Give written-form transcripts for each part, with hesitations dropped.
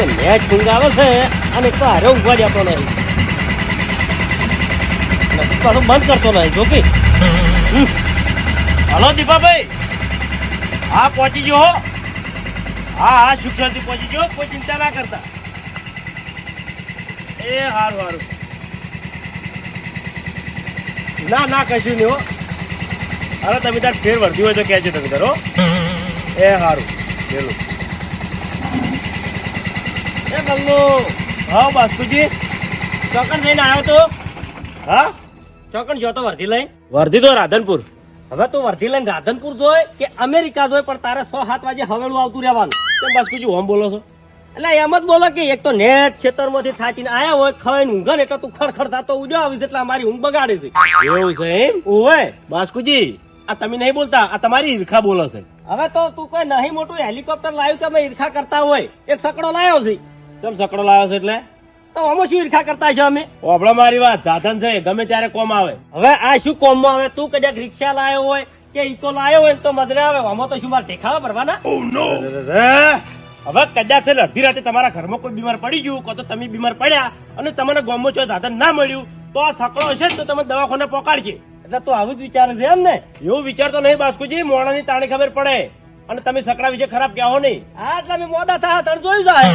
કે મેચ ઊંઘાવે છે અને એક તો હારે ઊંઘવા જતો નહીં, પાછો બંધ કરતો નહીં. જો કે હલો દીપાભાઈ, હા પહોંચી ગયો હો. હા સુખ શાંતિ પહોંચી ગયો, કોઈ ચિંતા ના કરતા. એ હારું હારું. ના ના કશું નહીં હો. અરે તમે તાર ફેર વર્ધી હોય તો કહેજો તમે તારો. એ હારું પેલું. એ બંગલો હા બાસ્કુજી, ચોકણ જઈને આવ્યો તો? હા ચોકણ જો તો વર્ધી લઈ. વર્ધી તો રાધનપુર. હવે તો વર્ધી લઈને રાધનપુર જોય કે અમેરિકા જોય, પણ તારે 6-7 વાગે હવેલું આવતું રહેવાનું. કેમ બાસ્કુજી ઓમ બોલો છો? એટલે એમ જ બોલો કે એક તો નેટ ખેતરમાંથી થાચીને આયા હોય, ખાઈને ઊંઘે ને એટલે તું ખડખડ થતો ઉડ્યો આવીશ એટલે અમારી ઊંઘ બગાડે છે. એવું છે એમ? ઓવે બાસ્કુજી આ તમે નહીં બોલતા, આ તમારી ઈર્ખા બોલો છે. હવે તો તું કોઈ નહીં મોટું હેલિકોપ્ટર લાવ્યું કે અમે ઈર્ખા કરતા હોય. એક સકડો લાવ્યો છે કેમ સકડો લાવ્યો છે એટલે? તો આમાં શું ઈર્ખા કરતા છે અમે? ઓબળો મારી વાત, સાધન છે ગમે ત્યારે કોમ આવે. હવે આ શું કોમમાં આવે? તું કદાચ રિક્ષા લાવ્યો હોય કે ઈકો લાવ્યો હોય તો મજરે આવે. આમાં તો શું મારે ટેખાવા ભરવાના? હવે કદાચ અડધી રાતે તમારા ઘરમાં કોઈ બીમાર પડી ગયું, કો તો તમે બીમાર પડ્યા અને તમને ગોમો છો સાધન ના મળ્યું, તો આ સકડો હશે ને તો તમે દવાખાને પહોંચાડજે. એટલે તું આવું જ વિચારે છે એમ ને? એવું વિચારતો નહીં બાસ્કુજી, મોણાની તાણી ખબર પડે અને તમે સકડા વિશે ખરાબ કહો નહીં. હા એટલે અમે મોડા થયા તને જોયું જાય.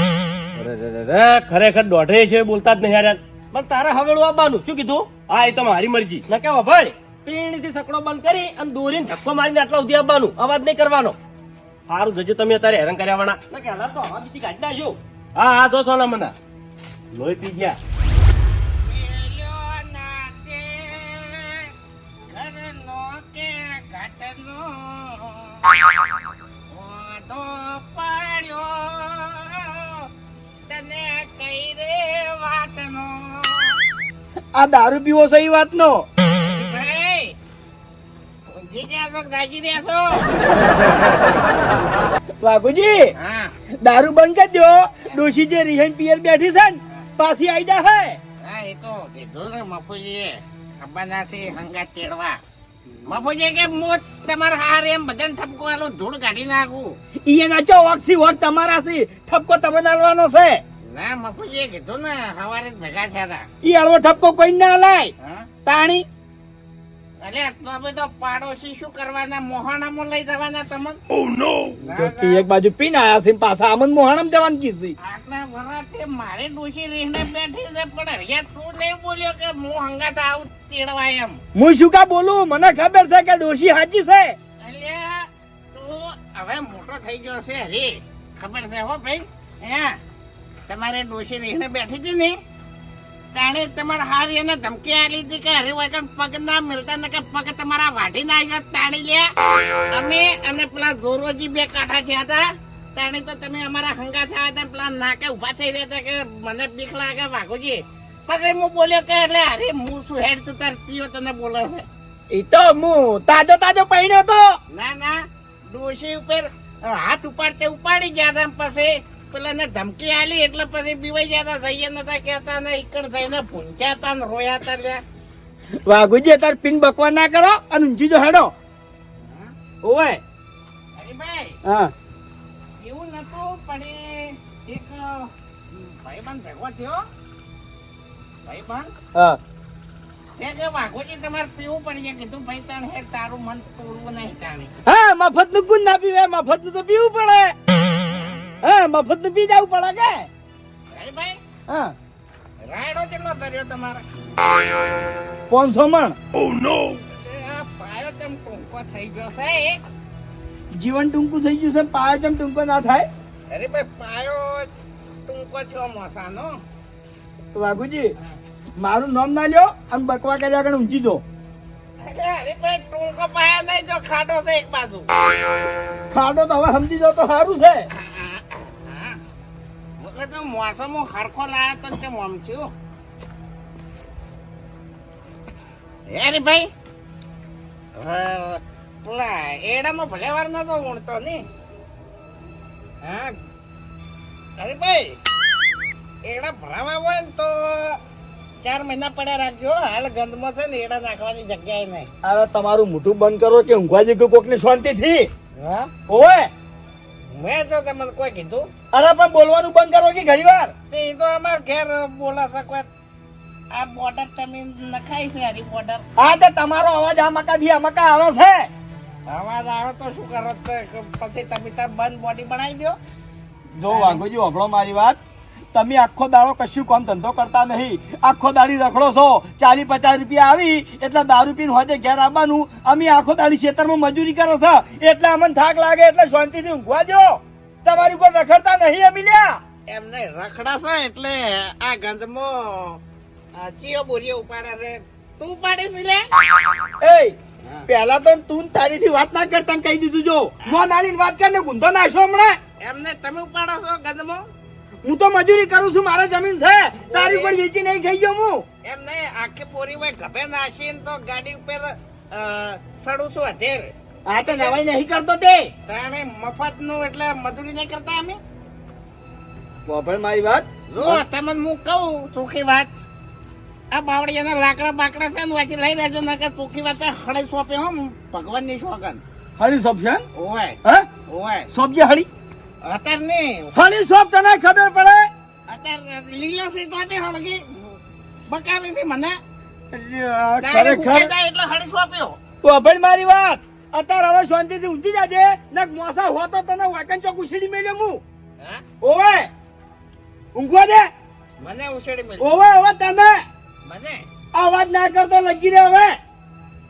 ખરેખર દોઢે છે બોલતા જ નહીં યાર. પણ તારે હવેળું આવવાનું. શું કીધું? હા એ તો મારી મરજી. ના કેવો ભાઈ, પીણીથી સકડો બંધ કરી અને દોરીને ધક્કો મારીને આટલા સુધી આવવાનું, અવાજ નહીં કરવાનો. સારું જજો તમે અત્યારે હેરાન કર્યા વાળા. ના કે હાલ તો હવા બીજી કાઢી નાખ્યો. હા હા જો સોના મને લોહી પી ગયા. આ દારૂ પીવો છે એ વાત નો? વાઘુજી દારૂ બંધ કરી દો. ડોશી જે રિહેન પિયર બેઠી છે ને પાછી આઈ જા હે. હા એ તો કીધું ને મફુજીએ ખબર નથી હંગાત તેડવા. મફુજી કે હું તમારા હાર એમ બધાને ઠપકો આલો ધૂળ કાઢી નાખું. ઈ ના ચો ઓક્સી વોર તમારા થી ઠપકો તમે નાલવાનો છે. ના મફુજીએ કીધું ને સવારે જ ભેગા થયા હતા. ઈ હળવો ઠપકો કોઈ ના લાય હા તાણી. એટલે તમે તો પાડોશી શું કરવાના, મોહાણામાં લઈ જવાના તમે? જોકી એક બાજુ પીને આયા છે પાછા આમન મોહણમ જવાનું કીધી. આટલા વરાથી મારે ડોશી રહીને બેઠી છે પણ હરિયા તું નહીં બોલ્યો કે હું હંગાત આવું તેડવા એમ. હું શું કા બોલું? મને ખબર છે કે ડોશી હાચી છે. અલ્યા તું હવે મોટો થઈ ગયો છે હરી, ખબર છે હો ભાઈ. હે તમારે ડોશી રહીને બેઠી હતી ને તાણે તમારા હાર એને ધમકી આલી હતી કે હરે વગર પગ ના મિલતા ને કે પગ તમારા વાઢી નાખ્યો. તાણી લ્યા અમે અને પેલા જોરોજી બે કાંઠા થયા હતા. તાણી તો તમે અમારા હંગા થયા હતા, પેલા નાકે ઉભા થઈ રહ્યા હતા કે મને બીક લાગે વાઘુજી. પછી હું બોલ્યો કે એટલે અરે હું શું હેડ તું તાર પીઓ તને બોલે છે. ઈ તો હું તાજો તાજો પૈણ્યો તો. ના ના ડોશી ઉપર હાથ ઉપાડતે ઉપાડી ગયા હતા. પછી પેલા ને ધમકી આલી એટલે પછી બીવાઈ ગયા હતા, જઈએ નતા કેતા ને ઈકડ થઈને ભૂંચ્યા હતા ને રોયા હતા. લ્યા વાઘુજી તાર પીન બકવા ના કરો અને ઊંચી જો હેડો. ઓય હરીભાઈ હા એવું નતું પણ એક ભાઈબંધ ભેગો થયો. ભાઈબંધ હા કે વાઘોજી તમારે પીવું પડી. કીધું ભાઈ તાણ હે તારું મન તોડવું નહીં તાણી. હા મફત નું ગુણ ના પીવે, મફત નું તો પીવું પડે. હા મફત નું પી જવું પડે કે. હરીભાઈ હા રાયડો કેટલો ધર્યો તમારે? 500 મણ. આ પાયો તેમ ટૂંકો થઈ ગયો છે એક. જીવન ટૂંકું થઈ ગયું છે, પાયો જેમ ટૂંકો ના થાય. અરે ભાઈ પાયો ટૂંકો થયો મોસાનો. વાઘુજી મારું નામ ના લ્યો અને બકવા કર્યા આગળ ઊંચી જો. અરે ભાઈ ટૂંકો પાયો નહીં, જો ખાડો છે એક બાજુ. ખાડો તો હવે સમજી જાવ તો સારું છે. તો મોસમો હરખો લાયો તો તે મોમ થયું. અરે ભાઈ પેલા એડામાં ભલે વાર નતો ઉણતો ને. હા અરે ભાઈ એડા ભરાવા હોય ને તો 4 મહિના પડ્યા રાખજો. હાલ ગંદમાં છે ને એડા નાખવાની જગ્યાએ નહીં. હવે તમારું મોઢું બંધ કરો કે ઊંઘવા જઈ કોક ની શાંતિ થી. હા ઓય મેં તો તમને કોઈ કીધું અરે પણ બોલવાનું બંધ કરો કે ઘણી વાર તે ઈ તો અમાર ઘેર બોલા શકો આ બોર્ડર તમે નખાઈ છે આરી બોર્ડર હા તો તમારો અવાજ આ મકાથી આ મકા આવે છે અવાજ આવે તો શું કરો તે પછી તમે તાર બંધ બોડી બનાવી દો જો વાઘોજી વાપરો મારી વાત તમે આખો દાડો કશું કામ ધંધો કરતા નહીં આખો દાડી રખડો છો 40-50 રૂપિયા આવી એટલે દારૂ પીને હોજે ઘેર આવવાનું અમે આખો દાડી ખેતરમાં મજૂરી કરે છે એટલે અમને થાક લાગે એટલે શાંતિથી ઊંઘવા દો તમારી ઉપર રખડતા નહીં અમે લ્યા એમને રખડાશે એટલે આ ગંધમાં ચિયો બોરીઓ ઉપાડે છે તું ઉપાડે છે લે એ પહેલા તો તું તારીથી વાત ના કરતા કહી દીધું જો મો નાની વાત કરીને ગુંધો નાખ્યો હમણાં એમને તમે ઉપાડો છો ગંધમાં હું તો મજૂરી કરું છું મારા જમીન છે તારી ઉપર વેચી નહીં ખાઈ ગયો હું એમ નહીં આખી પોરી હોય ગભે નાખીને તો ગાડી ઉપર સડું છું અધેર આ તો નવાઈ નહીં કરતો તે તાણે મફત નું એટલે મજૂરી નહીં કરતા અમે વાપર મારી વાત જો તમને હું કહું ચોખ્ખી વાત આ બાવળિયાના લાકડા બાકડા છે ને વાંચી લઈ લેજો ના કે ચોખ્ખી વાત હળી સોંપે હો ભગવાન ની સોગન હળી સોપ છે ઓય હે ઓય સોપ જે હળી અત્યારે નહીં હળી સોપ તને ખબર પડે અત્યારે લીલો છે તો હળગી બકાવી છે મને ખરેખર એટલે હળી સોંપ્યો વાપર મારી વાત અત્યારે હવે શાંતિથી ઊંઘી જાજે નક મોસા હો તો તને વાકન ચોક ઉછીડી મેલ્યો હું હા ઓવે ઊંઘવા દે મને ઉછેડી મેં ઓવે હવે તને મને અવાજ ના કરતો લગી રે હવે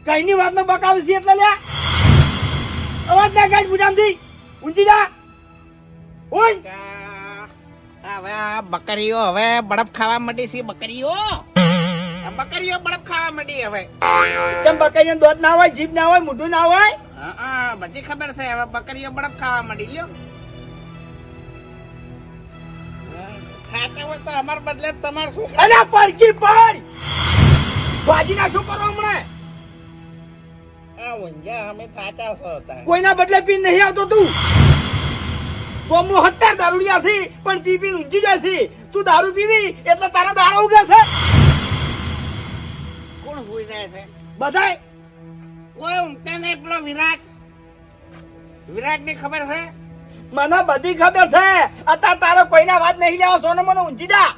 કઈની વાતનો બકાવસી એટલે લ્યા અવાજ ના કાઢ બુજામથી ઊંચી જા ઊંઘ હવે આ બકરીઓ હવે બરફ ખાવા માંડી છે બકરીઓ આ બકરીઓ બરફ ખાવા માંડી હવે ચમ બકાઈને દોધ ના હોય જીભ ના હોય મોઢું ના હોય હા બધી ખબર છે હવે બકરીઓ બરફ ખાવા માંડી લ્યો ખાતા હોય તો અમાર બદલે તમાર શું અલ્યા પડકી પડ ભાજી ના શું કરો હમણાં આ ઊંઝા અમે ખાતા છો કોઈના બદલે પી નહીં આવતો તું કોમો 70 દારૂડિયા છે પણ પી પી ઊંઘી જાય છે તું દારૂ પીવી એટલે તારા દાડા ઉગે છે કોણ હોઈ જાય છે બધાય કોઈ ઊંઘતે નહીં પેલો વિરાટ ની ખબર છે મને બધી ખબર છે અત્યારે તારો કોઈના વાત નહીં લેવો સોનો મને ઊંઘી જા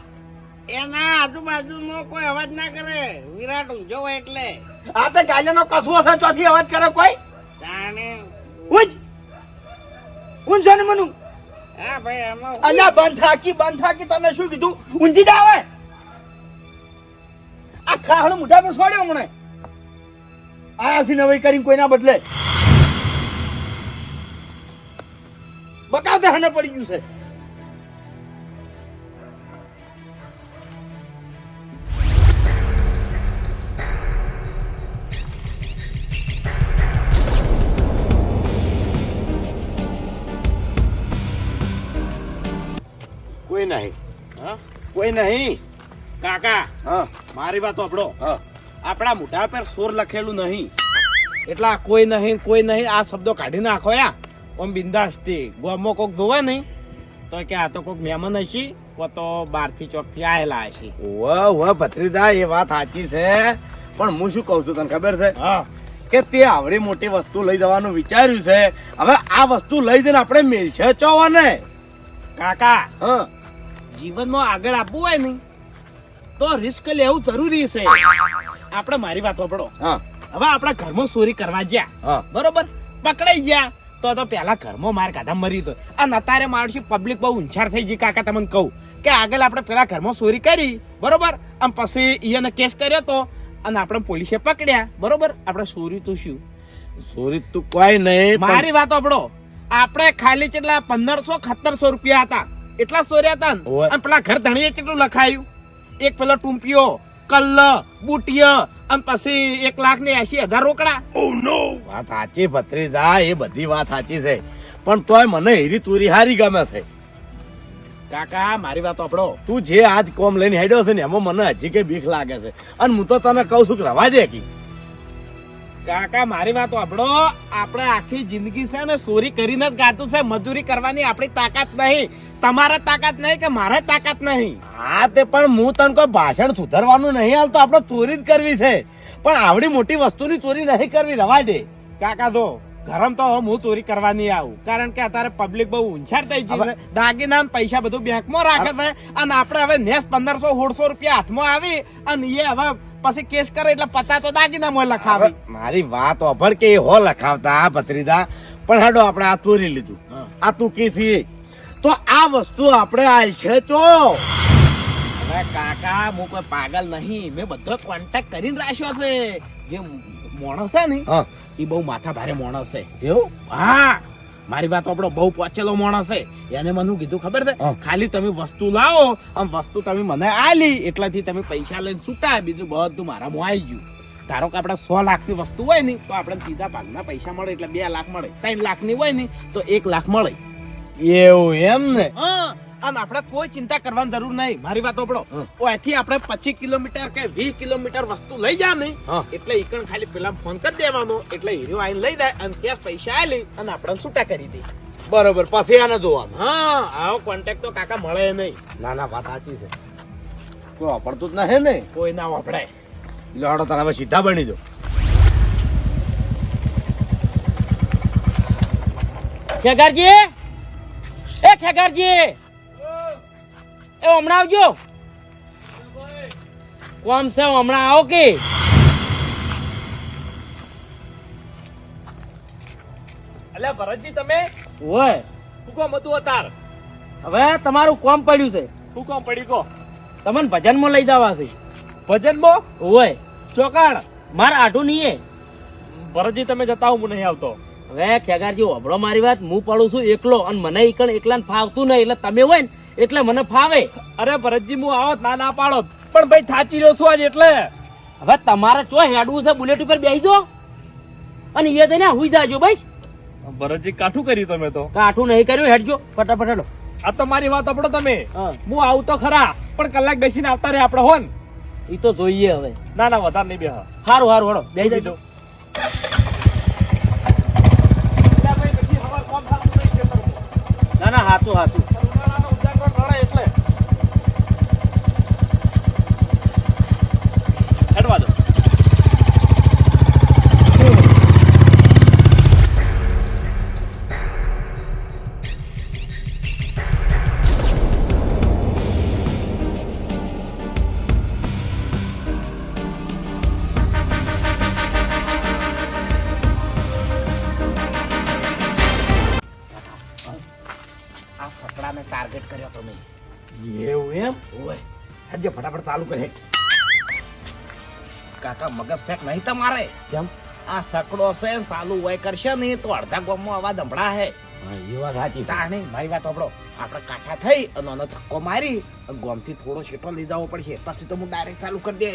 એના આજુબાજુનો કોઈ અવાજ ના કરે વિરાટ ઊંઝો હોય એટલે આ તો ગાયનો કસવો છે ચોથી અવાજ કરે કોઈ જાણે ઊંઘ ઊંઘ છે ને મનું હા ભાઈ એમાં અલ્યા બંધ થાકી તને શું કીધું ઊંઘી જા હવે આ ખાહણ મુઠા પર છોડ્યો મને આયા સી નવી કરીને કોઈના બદલે બકાવતે હને પડી ગયું છે કોઈ નહીં હા કોઈ નહીં કાકા હા મારી વાત સાંભળો હા આપણા મોઢા પર સોર લખેલું નહીં એટલા કોઈ નહીં આ શબ્દો કાઢી નાખો યા ઓમ બિંદાસથી ગોમો કોક જોવે નહીં તો કે આ તો કોક મહેમાન હશી કો તો બહારથી ચોકથી આયેલા હશી ઓહ ભત્રીજા એ વાત સાચી છે પણ હું શું કહું છું તને ખબર છે હા કે તે આવડી મોટી વસ્તુ લઈ જવાનું વિચાર્યું છે હવે આ વસ્તુ લઈ જઈને આપણે મેલશે ચોવાને કાકા હા જીવનમાં આગળ આપવું હોય ને તો રિસ્ક લેવું જરૂરી છે આપણે મારી વાત સાંભળો હા હવે આપણા ઘરમાં ચોરી કરવા ગયા હા બરોબર પકડાઈ ગયા તો પેલા ઘરમાં માર કાઢા મરી તો આ નતારે મારથી પબ્લિક બહુ ઊંચાર થઈ ગઈ કાકા તમને કહું કે આગળ આપણે પેલા ઘરમાં ચોરી કરી બરોબર આમ પછી એને કેસ કર્યો તો અને આપણે પોલીસે પકડ્યા બરોબર આપણે ચોરી તો શું ચોરી તું કોઈ નહીં મારી વાત સાંભળો આપણે ખાલી કેટલા 1500-1700 રૂપિયા હતા એટલા ચોર્યા હતા ને ઓય. અને પેલા ઘર ધણીએ કેટલું લખાયું એક પેલો ટૂંપિયો કલ્લ બુટિયા અને પછી 1,80,000 રોકડા વાત સાચી ભત્રીજા એ બધી વાત સાચી છે પણ તોય મને હીરી તુરી હારી ગમે છે કાકા મારી વાત સાંભળો તું જે આજ કોમ લઈને હેડ્યો છે ને એમાં મને હજી કે બીક લાગે છે અને હું તો તને કહું છું કે રવા દે કી કાકા મારી વાત સાંભળો આપણે આખી જિંદગી છે ને ચોરી કરીને જ ગાતું છે મજૂરી કરવાની આપણી તાકાત નહીં તમારે તાકાત નહીં કે મારે તાકાત નહીં હા તે પણ હું તને કોઈ ભાષણ સુધારવાનું નહીં હાલતો આપણે ચોરી જ કરવી છે પણ આવડી મોટી વસ્તુની ચોરી નહીં કરવી રવા દે કાકા જો ગરમ તો હવે હું ચોરી કરવા નહીં આવું કારણ કે અત્યારે પબ્લિક બહુ ઊંચાર થઈ ગઈ છે દાગીના ને પૈસા બધું બેંકમાં રાખે છે અને આપણે હવે નેસ 1500-1600 રૂપિયા હાથમાં આવી અને એ હવે પછી કેસ કરે એટલે પતા તો દાગીના મોય લખાવી. મારી વાત ઓભળ કે હો લખાવતા ભત્રીજા પણ હાડો આપણે આ ચોરી લીધું આ તું કીધી તો આ વસ્તુ આપણે આલ છે ચો. હવે કાકા હું કોઈ પાગલ નહીં મેં બધો કોન્ટેક્ટ કરીને રાખ્યો છે જે માણસ છે ને હા એ બહુ માથા ભારે માણસ છે. એવું હા મારી વાત આપણો બહુ પહોંચેલો માણસ છે એને મને કીધું ખબર છે હા. ખાલી તમે વસ્તુ લાવો અને વસ્તુ તમે મને આલી એટલાથી તમે પૈસા લઈને છૂટા બીજું બધું મારામાં આવી ગયું. ધારો કે આપણે 100 લાખની વસ્તુ હોય ને તો આપણે સીધા ભાગના પૈસા મળે એટલે 2 લાખ મળે 3 લાખની હોય ને તો 1 લાખ મળે. એવું એમ ને હા અને આપણે કોઈ ચિંતા કરવાની જરૂર નહીં. મારી વાત આપણો ઓયથી આપણે 25 કિલોમીટર કે 20 કિલોમીટર વસ્તુ લઈ જા ને હા. એટલે ઈકણ ખાલી પેલા ફોન કરી દેવાનો એટલે હીરો આઈને લઈ જાય અને ત્યાં પૈસા આલી અને આપણે છૂટા કરી દે. બરોબર પછી આને જોવાનું. હા આવો કોન્ટેક્ટ તો કાકા મળે નહીં. ના ના વાત સાચી છે કોઈ વાપરતું જ ના ને કોઈ ના વાપરે. લડો તારા હવે સીધા બની દો. ખેગારજી એ ખેગારજી એ હમણાં આવજો કોમ છે હમણાં આવો કે અલ્યા ભરતજી તમે ઓય શું કામ હતું અતાર હવે તમારું કોમ પડ્યું છે શું કામ પડી કો તમને ભજનમાં લઈ જવા છે ભજનમાં ઓય ચોકાણ માર આઢું નહીં ભરતજી તમે જતા હું નહીં આવતો. હવે ખેગારજી હોભળો મારી વાત હું પડું છું એકલો અને મને ઈકણ એકલાને ફાવતું નહીં એટલે તમે હોય ને એટલે મને ફાવે. અરે ભરતજી હું આવત ના પાડો પણ ભાઈ થાચી રહ્યો છું આજ એટલે. હવે તમારે ચો હેડવું છે બુલેટ ઉપર બેસજો અને એ થઈને હુઈ જાજો ભાઈ. ભરતજી કાઠું કર્યું તમે તો. કાઠું નહીં કર્યું હેડજો ફટાફટ હેડો. આ તો મારી વાત આપડો તમે હા. હું આવું તો ખરા પણ કલાક બેસીને આવતા રે આપડે હોન. ઈ તો જોઈએ હવે. ના ના વધારે નહીં બે. હારું હારું હેડો બેસી જાજો. ના ના હાચું હાચું. હેડવા દો. આ સકડાને ટાર્ગેટ કર્યો તમે. એવું એમ ઓય હજે ફટાફટ ચાલુ કરે. કાકા મગજ શેક નહીં તમારે. કેમ આ સકડો છે સાલું હોય કરશે ને તો અડધા ગામમાં અવાજ સંભળા હે. એ વાત સાચી છે. તાણે મારી વાત સાંભળો આપણે કાંઠા થઈ અને આનો ધક્કો મારી ગામથી થોડો શેટો લઈ જવો પડશે પછી તો હું ડાયરેક્ટ ચાલુ કરી દે.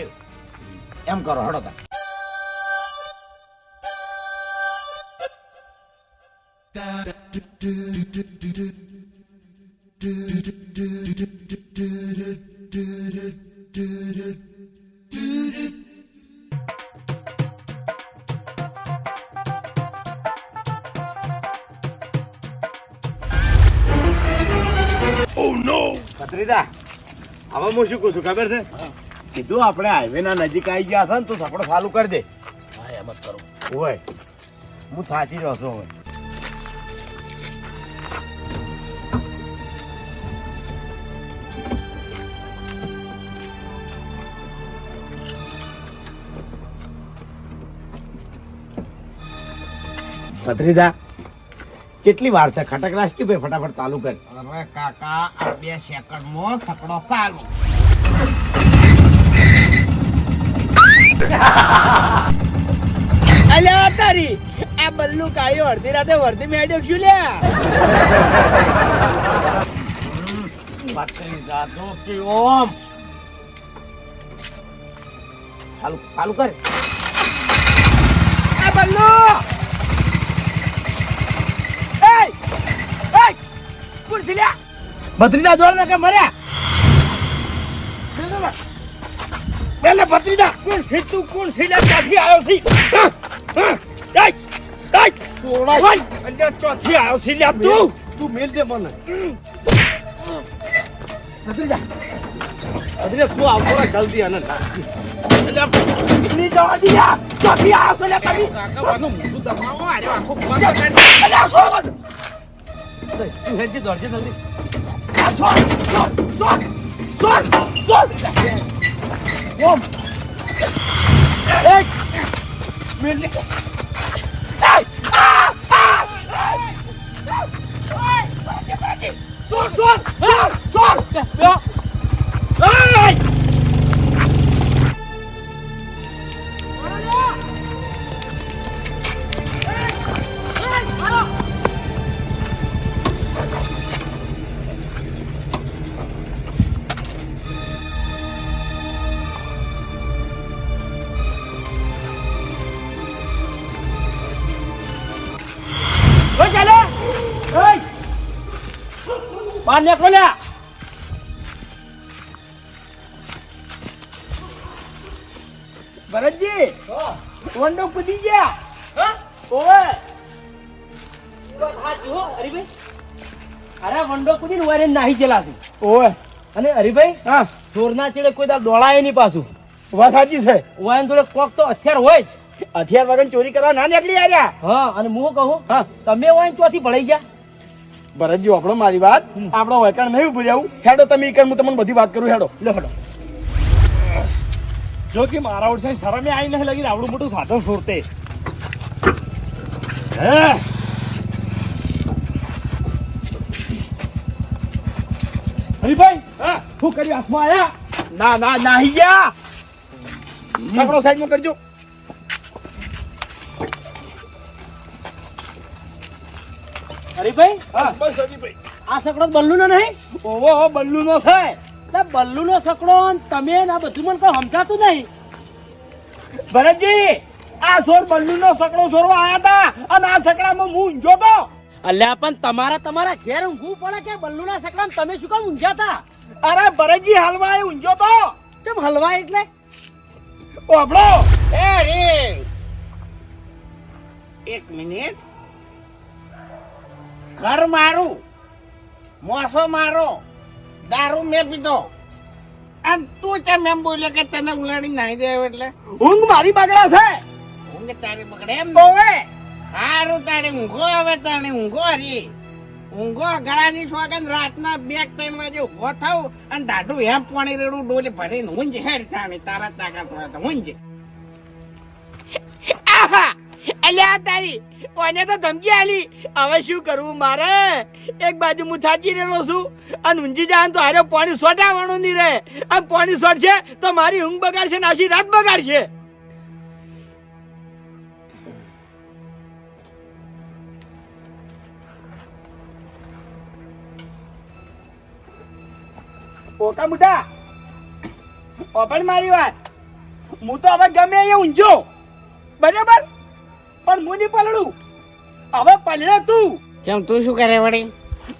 એમ કરો હડો તાર. ભત્રીજા હવે હું શું કહું છું ખબર છે કીધું આપણે હાઈવે ના નજીક આવી ગયા છે ને તું સપડો ચાલુ કરી દે. હા એમ જ કરો. હોય હું થાચી રહ્યો છું હવે. ભત્રીજા કેટલી વાર છે ખટક રાષ્ટ્રી ભાઈ ફટાફટ ચાલુ કર. અરે કાકા આ 2 સેકન્ડમાં સકડો ચાલુ. અલ્યા તારી આ બલ્લુ કાયો અડધી રાતે વર્ધી મેડ્યો છું લ્યા. ભત્રીજા જો કે ઓમ ચાલુ ચાલુ કર. આ બલ્લુ કુરસી લ્યા. ભત્રીજા દોડ ને કે મર્યા. પેલે ભત્રીજા કોણ છે તું કોણ છે લ્યા ક્યાંથી આવ્યો છે. ચોથી આવ્યો છે લ્યા તું. તું મેલ દે મને. ભત્રીજા અરે તું આવતો રહે જલ્દી અને ની જવા દીયા ચોથી આવશો લે તમે કાકા બધું મોટું દબાવો આરે આખો બંધ કરી અલ્યા સોન તું હેડજે દોડજે જલ્દી સોન ઓમ એક મિનિટ સોન બહાર નીકળો લ્યા. ભરતજી વંડો કૂદી ગયા હા? ઓવે વાત સાચી હો, હરીભાઈ. અરે વંડો કૂદીને વારે નાહી ગયેલા છે. ઓવે અને હરીભાઈ હા ચોરના ચેડે કોઈ દાળ દોડાય નહીં પાછું. વાત સાચી છે વાયન જોડે કોક તો હથિયાર હોય જ. હથિયાર વગર ચોરી કરવા ના નીકળી આવ્યા હા, અને હું કહું હા તમે વાયન ચોથી ભળાઈ ગયા. ભરતજી આપણો મારી વાત આપણો વૈકણ નહીં ઉભું રહેવું હેડો તમે ઈ કર હું તમને બધી વાત કરું હેડો લો હેડો. જો કે મારા ઓળખાય શરમે આવી નહીં લાગી આવડું મોટું સાધન સોરતે હરીભાઈ શું કર્યું હાથમાં આયા ના ના નાહી ગયા સકડો સાઈડમાં કરજો હરીભાઈ હા બસ હરીભાઈ આ સકડો બલ્લુનો નહીં? ઓહો બલ્લુનો છે એટલે બલ્લુનો સકડો ને તમે ને આ બધું મને કોઈ સમજાતું નહીં. ભરતજી આ સોર બલ્લુનો સકડો સોરવા આયા હતા અને આ સકડામાં હું ઊંઝો તો અલ્યા પણ તમારા ઘેર ઊંઘવું પડે કે બલ્લુના સકડામાં તમે શું કામ ઊંઘ્યા હતા? અરે ભરતજી હાલમાં એ ઊંઝો તો કેમ હલવાય એટલે? ઓબળો એ રે એક મિનિટ ઘર મારું મોસો મારો દારૂ મેં પીધો અને તું કેમ એમ બોલે કે તને ઉલાડી નાહી દે એટલે ઊંઘ મારી બગડા છે ઊંઘ તારી બગડે એમ ને? ઓવે સારું તારે ઊંઘો આવે તારે ઊંઘો હરી ઊંઘો ગળાની સોગન રાતના 2-3 વાગે ઉભો થાવ અને દાઢું એમ પાણી રેડું ડોલે ભરીને ઊંઘ હેડ તાણી તારા તાકાત હોય તો ઊંઘ અલ્યા તારી કોને તો ધમકી આલી હવે શું કરવું મારે એક બાજુ હું થાકી રહ્યો છું અને ઊંઘી જાય તો હારે પાણી સોટાવાનું નહીં રહે અને પાણી સોટશે તો મારી ઊંઘ બગાડશે ને આખી રાત બગાડશે ઓકા મુઢા ઓપણ મારી વાત હું તો હવે ગમે અહીંયા ઊંઝો બરાબર પણ હું નહીં પલડું હવે પલડે તું કેમ તું શું કરે વળી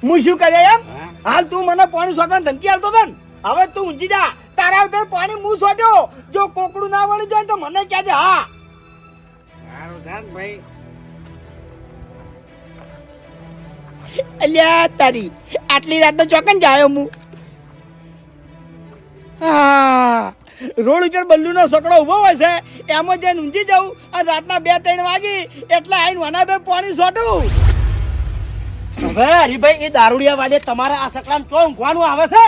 હું શું કરે એમ હાલ તું મને પાણી સોટવાની ધમકી આલતો હતો ને હવે તું ઊંઘી જા તારા ઉપર પાણી હું સોટ્યો જો કોકડું ના વળી જાય તો મને કહેજે હા સારું જાત ભાઈ અલ્યા તારી આટલી રાતનો ચોકન જાયો હું હા રોડ ઉપર બલ્લુનો સકડો ઉભો હોય છે એમાં જઈને ઊંઘી જાઉં અને રાતના 2-3 વાગી એટલે આઈને વના બે પાણી સોટું હવે હરીભાઈ એ દારૂડિયા વાડે તમારા આ સકડામાં ચો ઊંઘવાનું આવે છે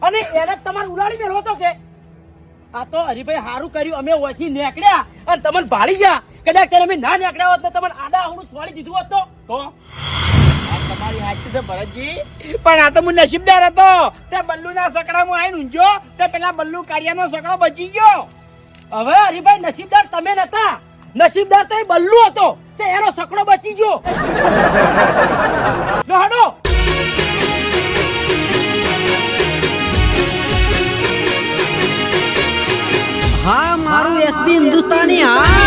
અને એને તમારે ઉલાડી મેળવો તો કે આ તો હરીભાઈ સારું કર્યું અમે ઓયથી નીકળ્યા અને તમને ભાળી ગયા. કદાચ ત્યારે અમે ના નીકળ્યા હોત ને તમને આડા આવડું સ્વાળી દીધું હોત તો તમારી સાચી છે ભરતજી પણ આ તો હું નસીબદાર હતો તે બલ્લુના સકડામાં આવીને ઊંઘ્યો તે પેલા બલ્લુ કાળિયાનો સકડો બચી ગયો હવે હરીભાઈ નસીબદાર તમે નતા, નસીબદાર તો એ બલ્લુ હતો તે એનો સકડો બચી ગયો. લો હડો. હા મારું એસબી હિન્દુસ્તાની હા